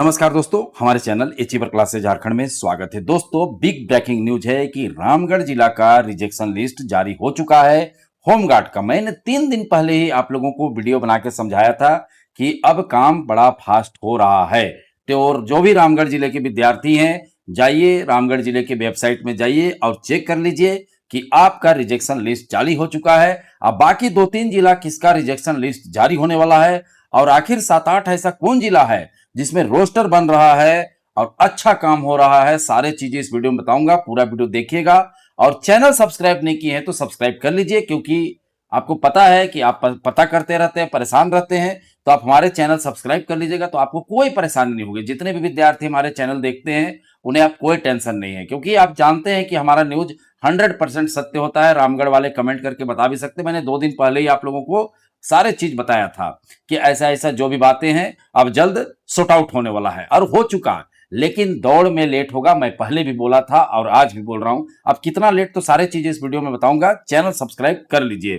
नमस्कार दोस्तों, हमारे चैनल अचीवर क्लासेस झारखंड में स्वागत है। दोस्तों, बिग ब्रेकिंग न्यूज है कि रामगढ़ जिला का रिजेक्शन लिस्ट जारी हो चुका है होमगार्ड का। मैंने 3 दिन पहले ही आप लोगों को वीडियो बना के समझाया था कि अब काम बड़ा फास्ट हो रहा है। तो और जो भी रामगढ़ जिले के विद्यार्थी हैं, जाइए रामगढ़ जिले के वेबसाइट में जाइए और चेक कर लीजिए कि आपका रिजेक्शन लिस्ट जारी हो चुका है। अब बाकी 2-3 जिला किसका रिजेक्शन लिस्ट जारी होने वाला है और आखिर 7-8 ऐसा कौन जिला है जिसमें रोस्टर बन रहा है और अच्छा काम हो रहा है, सारे चीजें इस वीडियो में बताऊंगा। पूरा वीडियो देखिएगा और चैनल सब्सक्राइब नहीं किए हैं तो सब्सक्राइब कर लीजिए, क्योंकि आपको पता है कि आप पता करते रहते हैं, परेशान रहते हैं। तो आप हमारे चैनल सब्सक्राइब कर लीजिएगा तो आपको कोई परेशानी नहीं होगी। जितने भी विद्यार्थी हमारे चैनल देखते हैं उन्हें आप कोई टेंशन नहीं है, क्योंकि आप जानते हैं कि हमारा न्यूज 100% सत्य होता है। रामगढ़ वाले कमेंट करके बता भी सकते हैं, मैंने 2 दिन पहले ही आप लोगों को सारे चीज बताया था कि ऐसा ऐसा जो भी बातें हैं अब जल्द सॉर्ट आउट होने वाला है और हो चुका है। लेकिन दौड़ में लेट होगा, मैं पहले भी बोला था और आज भी बोल रहा हूं। अब कितना लेट तो सारे चीजें इस वीडियो में बताऊंगा, चैनल सब्सक्राइब कर लीजिए।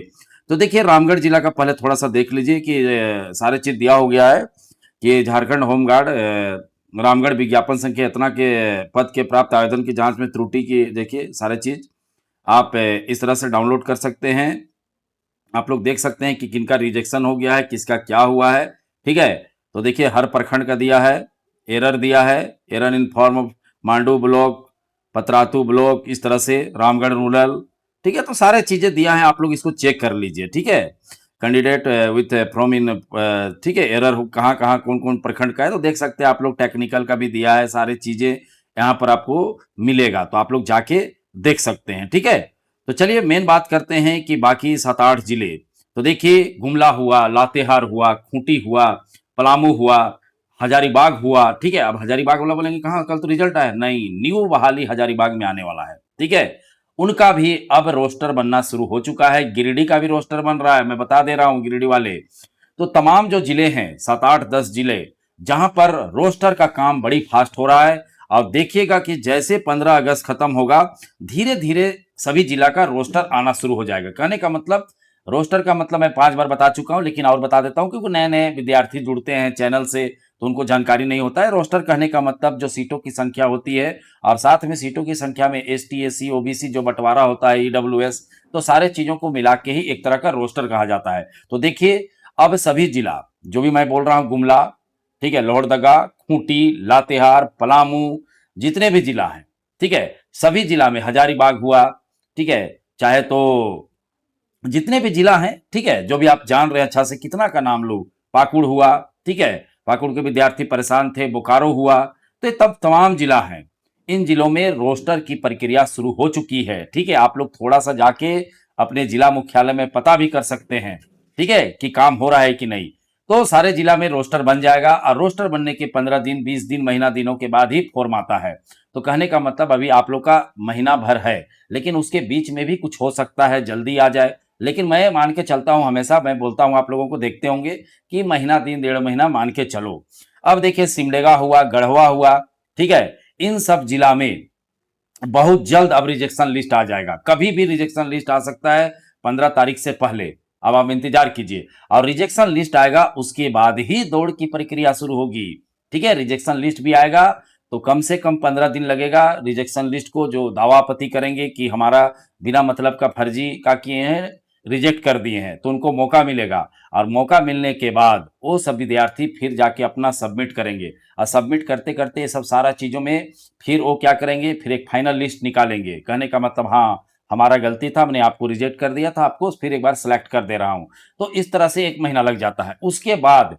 तो देखिए, रामगढ़ जिला का पहले थोड़ा सा देख लीजिए कि सारे चीज दिया हो गया है कि झारखंड होमगार्ड रामगढ़ विज्ञापन संख्या इतना के पद के प्राप्त आवेदन की जांच में त्रुटि की। देखिए सारे चीज आप इस तरह से डाउनलोड कर सकते हैं। आप लोग देख सकते हैं कि किनका रिजेक्शन हो गया है, किसका क्या हुआ है। ठीक है, तो देखिए हर प्रखंड का दिया है, एरर दिया है, error in form of Mandu block, Patratu block, इस तरह से रामगढ़ रूरल। ठीक है, तो सारे चीजें दिया है, आप लोग इसको चेक कर लीजिए। ठीक है, कैंडिडेट विथ फ्रॉम इन, ठीक है, एरर कहाँ कहाँ कौन कौन प्रखंड का है तो देख सकते हैं आप लोग। टेक्निकल का भी दिया है, सारी चीजें यहाँ पर आपको मिलेगा, तो आप लोग जाके देख सकते हैं। ठीक है, तो चलिए मेन बात करते हैं कि बाकी 7-8 जिले। तो देखिए, गुमला हुआ, लातेहार हुआ, खूंटी हुआ, पलामू हुआ, हजारीबाग हुआ। ठीक है, अब हजारीबाग वाला बोलेंगे कहाँ, कल तो रिजल्ट आया। नहीं, न्यू बहाली हजारीबाग में आने वाला है। ठीक है, उनका भी अब रोस्टर बनना शुरू हो चुका है। गिरिडीह का भी रोस्टर बन रहा है, मैं बता दे रहा हूं गिरिडीह वाले। तो तमाम जो जिले हैं, 7-8-10 जिले, जहां पर रोस्टर का काम बड़ी फास्ट हो रहा है। अब देखिएगा कि जैसे 15 अगस्त खत्म होगा, धीरे धीरे सभी जिला का रोस्टर आना शुरू हो जाएगा। कहने का मतलब, रोस्टर का मतलब मैं 5 बार बता चुका हूं, लेकिन और बता देता हूं क्योंकि नए नए विद्यार्थी जुड़ते हैं चैनल से तो उनको जानकारी नहीं होता है। रोस्टर कहने का मतलब जो सीटों की संख्या होती है, और साथ में सीटों की संख्या में एसटी, एससी, ओबीसी जो बंटवारा होता है, ईडब्ल्यूएस, तो सारे चीजों को मिला के ही एक तरह का रोस्टर कहा जाता है। तो देखिए, अब सभी जिला जो भी मैं बोल रहा हूं, गुमला, ठीक है, लोहरदगा, खूंटी, लातेहार, पलामू, जितने भी जिला हैं, ठीक है, सभी जिला में, हजारीबाग हुआ, ठीक है, चाहे तो जितने भी जिला हैं, ठीक है, जो भी आप जान रहे हैं अच्छा से, कितना का नाम लो, पाकुड़ हुआ, ठीक है, पाकुड़ के विद्यार्थी परेशान थे, बोकारो हुआ, तो ये तब तमाम जिला हैं। इन जिलों में रोस्टर की प्रक्रिया शुरू हो चुकी है। ठीक है, आप लोग थोड़ा सा जाके अपने जिला मुख्यालय में पता भी कर सकते हैं, ठीक है, कि काम हो रहा है कि नहीं। तो सारे जिला में रोस्टर बन जाएगा और रोस्टर बनने के 15 दिन, 20 दिन, महीना दिनों के बाद ही फॉर्म आता है। तो कहने का मतलब अभी आप लोग का महीना भर है, लेकिन उसके बीच में भी कुछ हो सकता है, जल्दी आ जाए। लेकिन मैं मान के चलता हूं, हमेशा मैं बोलता हूं आप लोगों को, देखते होंगे कि महीना दिन, 1.5 महीना मान के चलो। अब देखिए, सिमडेगा हुआ, गढ़वा हुआ, ठीक है, इन सब जिला में बहुत जल्द अब रिजेक्शन लिस्ट आ जाएगा। कभी भी रिजेक्शन लिस्ट आ सकता है, 15 तारीख से पहले। अब आप इंतजार कीजिए और रिजेक्शन लिस्ट आएगा, उसके बाद ही दौड़ की प्रक्रिया शुरू होगी। ठीक है, रिजेक्शन लिस्ट भी आएगा तो कम से कम 15 दिन लगेगा रिजेक्शन लिस्ट को। जो दावा आपत्ति करेंगे कि हमारा बिना मतलब का फर्जी का किए हैं, रिजेक्ट कर दिए हैं, तो उनको मौका मिलेगा। और मौका मिलने के बाद वो सब विद्यार्थी फिर जाके अपना सबमिट करेंगे, और सबमिट करते करते ये सब सारा चीजों में फिर वो क्या करेंगे, फिर एक फाइनल लिस्ट निकालेंगे। कहने का मतलब, हाँ हमारा गलती था, मैंने आपको रिजेक्ट कर दिया था, आपको फिर एक बार सेलेक्ट कर दे रहा हूं। तो इस तरह से 1 महीना लग जाता है। उसके बाद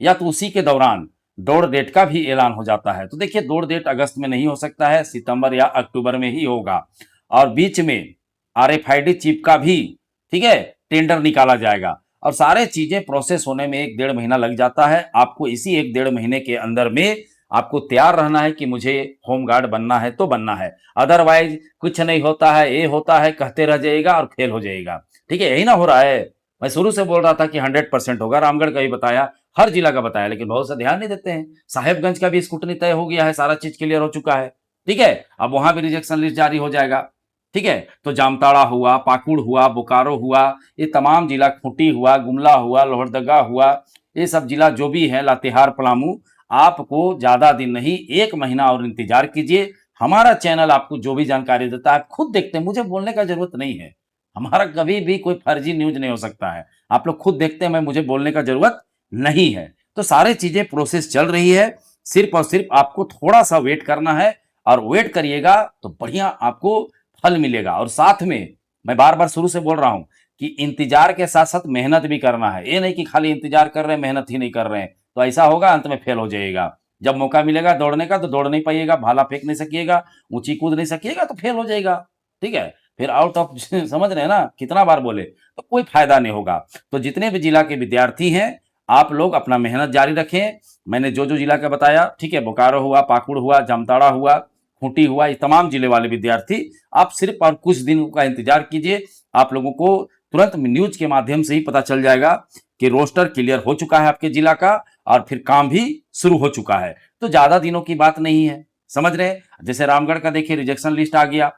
या तो उसी के दौरान दौड़ डेट का भी ऐलान हो जाता है। तो देखिए, दौड़ डेट अगस्त में नहीं हो सकता है, सितंबर या अक्टूबर में ही होगा। और बीच में आरएफआईडी चिप का भी, ठीक है, टेंडर निकाला जाएगा। और सारे चीजें प्रोसेस होने में 1-1.5 महीना लग जाता है। आपको इसी 1-1.5 महीने के अंदर में आपको तैयार रहना है कि मुझे होमगार्ड बनना है तो बनना है, अदरवाइज कुछ नहीं होता है, ये होता है कहते रह जाएगा और फेल हो जाएगा। ठीक है, यही ना हो रहा है। मैं शुरू से बोल रहा था कि 100% होगा, रामगढ़ का भी बताया, हर जिला का बताया, लेकिन बहुत सा ध्यान नहीं देते हैं। साहेबगंज का भी स्कूटनी तय हो गया है, सारा चीज क्लियर हो चुका है। ठीक है, अब वहां भी रिजेक्शन लिस्ट जारी हो जाएगा। ठीक है, तो जामताड़ा हुआ, पाकुड़ हुआ, बोकारो हुआ, ये तमाम जिला, खूंटी हुआ, गुमला हुआ, लोहरदगा हुआ, ये सब जिला जो भी है, लातेहार, पलामू, आपको ज्यादा दिन नहीं, 1 महीना और इंतजार कीजिए। हमारा चैनल आपको जो भी जानकारी देता है, आप खुद देखते हैं, मुझे बोलने का जरूरत नहीं है। हमारा कभी भी कोई फर्जी न्यूज नहीं हो सकता है। आप लोग खुद देखते हैं, मैं मुझे बोलने का जरूरत नहीं है। तो सारी चीजें प्रोसेस चल रही है, सिर्फ और सिर्फ आपको थोड़ा सा वेट करना है, और वेट करिएगा तो बढ़िया आपको फल मिलेगा। और साथ में मैं बार बार शुरू से बोल रहा हूं कि इंतजार के साथ साथ मेहनत भी करना है। ये नहीं कि खाली इंतजार कर रहे हैं, मेहनत ही नहीं कर रहे हैं, तो ऐसा होगा अंत में फेल हो जाइएगा। जब मौका मिलेगा दौड़ने का तो दौड़ नहीं पाइएगा, भाला फेंक नहीं सकिएगा, ऊंची कूद नहीं सकिएगा, तो फेल हो जाएगा। ठीक है, फिर आउट ऑफ समझ रहे हैं ना, कितना बार बोले, तो कोई फायदा नहीं होगा। तो जितने भी जिला के विद्यार्थी हैं, आप लोग अपना मेहनत जारी रखें। मैंने जो जो जिला का बताया, ठीक है, बोकारो हुआ, पाकुड़ हुआ, जामताड़ा हुआ, खूंटी हुआ, ये तमाम जिले वाले विद्यार्थी आप सिर्फ और कुछ दिन का इंतजार कीजिए। आप लोगों को तुरंत न्यूज के माध्यम से ही पता चल जाएगा कि रोस्टर क्लियर हो चुका है आपके जिला का, और फिर काम भी शुरू हो चुका है। तो ज्यादा दिनों की बात नहीं है, समझ रहे हैं। जैसे रामगढ़ का देखिए, रिजेक्शन लिस्ट आ गया।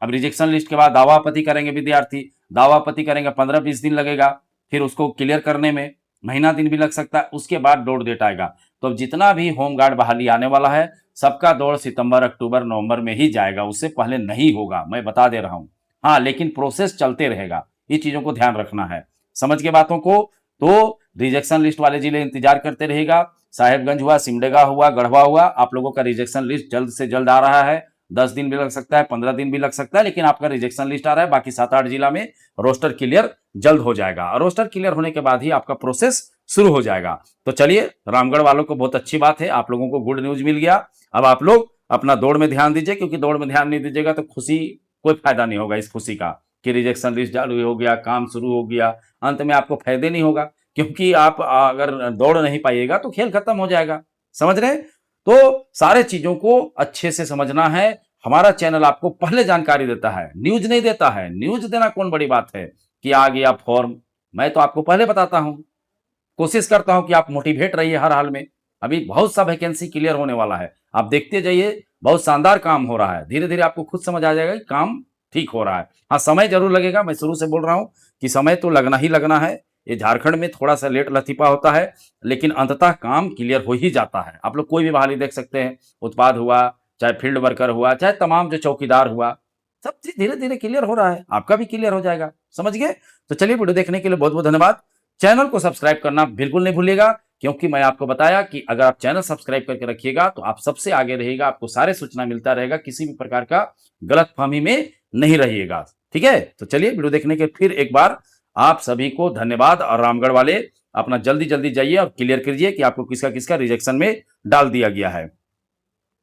अब रिजेक्शन लिस्ट के बाद दावापति करेंगे विद्यार्थी, दावापति करेंगे, 15-20 दिन लगेगा, फिर उसको क्लियर करने में महीना दिन भी लग सकता है। उसके बाद दौड़ डेट आएगा। तो अब जितना भी होमगार्ड बहाली आने वाला है, सबका दौड़ सितंबर, अक्टूबर, नवंबर में ही जाएगा, उससे पहले नहीं होगा, मैं बता दे रहा हूं। हाँ, लेकिन प्रोसेस चलते रहेगा, ये चीजों को ध्यान रखना है। समझ के बातों को। तो रिजेक्शन लिस्ट वाले जिले इंतजार करते रहेगा। साहेबगंज हुआ, सिमडेगा हुआ, गढ़वा हुआ, आप लोगों का रिजेक्शन लिस्ट जल्द से जल्द आ रहा है। 10 दिन भी लग सकता है, 15 दिन भी लग सकता है, लेकिन आपका रिजेक्शन लिस्ट आ रहा है। बाकी 7-8 जिला में रोस्टर क्लियर जल्द हो जाएगा, और रोस्टर क्लियर होने के बाद ही आपका प्रोसेस शुरू हो जाएगा। तो चलिए, रामगढ़ वालों को बहुत अच्छी बात है, आप लोगों को गुड न्यूज मिल गया। अब आप लोग अपना दौड़ में ध्यान दीजिए, क्योंकि दौड़ में ध्यान नहीं दीजिएगा तो खुशी, कोई फायदा नहीं होगा इस खुशी का कि रिजेक्शन लिस्ट चालू हो गया, काम शुरू हो गया। अंत में आपको फायदे नहीं होगा, क्योंकि आप अगर दौड़ नहीं पाइएगा तो खेल खत्म हो जाएगा। समझ रहे हैं? तो सारे चीजों को अच्छे से समझना है। हमारा चैनल आपको पहले जानकारी देता है, न्यूज नहीं देता है। न्यूज देना कौन बड़ी बात है कि आ गया फॉर्म, मैं तो आपको पहले बताता हूं। कोशिश करता हूं कि आप मोटिवेट रहिए हर हाल में। अभी बहुत सा वैकेंसी क्लियर होने वाला है, आप देखते जाइए, बहुत शानदार काम हो रहा है। धीरे धीरे आपको खुद समझ आ जाएगा कि काम ठीक हो रहा है। हाँ, समय जरूर लगेगा, मैं शुरू से बोल रहा हूं कि समय तो लगना ही लगना है। ये झारखंड में थोड़ा सा लेट लतीफा होता है, लेकिन अंततः काम क्लियर हो ही जाता है। आप लोग कोई भी बहाली देख सकते हैं, उत्पाद हुआ, चाहे फील्ड वर्कर हुआ, चाहे तमाम जो चौकीदार हुआ, सब चीज धीरे धीरे क्लियर हो रहा है, आपका भी क्लियर हो जाएगा। समझ गए? तो चलिए, वीडियो देखने के लिए बहुत बहुत धन्यवाद। चैनल को सब्सक्राइब करना बिल्कुल नहीं भूलिएगा, क्योंकि मैं आपको बताया कि अगर आप चैनल सब्सक्राइब करके रखिएगा तो आप सबसे आगे रहेगा, आपको सारे सूचना मिलता रहेगा, किसी भी प्रकार का गलतफहमी में नहीं रहिएगा। ठीक है? तो चलिए, वीडियो देखने के फिर एक बार आप सभी को धन्यवाद। और रामगढ़ वाले अपना जल्दी जल्दी जाइए और क्लियर कीजिए कि आपको किसका किसका रिजेक्शन में डाल दिया गया है।